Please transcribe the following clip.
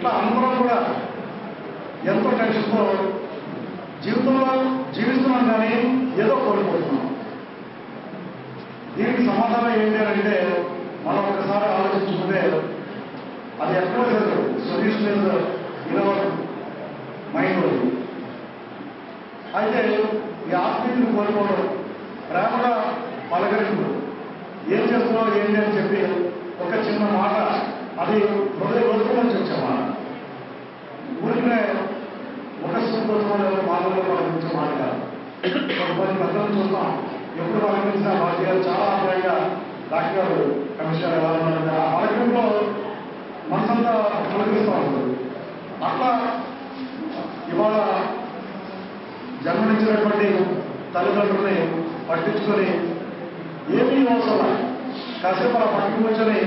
ఇట్లా అందరం కూడా ఎంతో టెన్షన్తో జీవితంలో జీవిస్తున్నాం కానీ ఏదో కోల్పోతున్నాం. దీనికి సమాధానం ఏంటి అంటే మనం ఒకసారి ఆలోచించుకుంటే అది ఎక్కడో లేదు, సొల్యూషన్ లేదు ఇన్ అవర్ మైండ్. అయితే ఈ ఆత్మీయులు కోల్పోవడం, ప్రేమగా పలకరింపు, ఏం చేస్తున్నావు ఏంటి అని చెప్పి ఒక చిన్న మాట, అది హృదయ వరకు నుంచి వచ్చే మాట, ఊరికే ముఖస్ఫూర్తితో మాటల్లో పలకరించే మాట కాదు. కొన్ని పెద్దలు చూస్తాం, ఎప్పుడు పలకరించిన వాక్యాలు చాలా ఆదాయంగా డాక్టర్ గారు కమిషనర్ ఎలా ఉన్నారంటే ఆ పలకరింపులో మనసంతా పలకరిస్తూ ఉంటుంది. అట్లా ఇవాళ జన్మనిచ్చినటువంటి తల్లిదండ్రుల్ని పట్టించుకొని ఏమీ అవసరం కాసేపు అలా పట్టుకు వచ్చని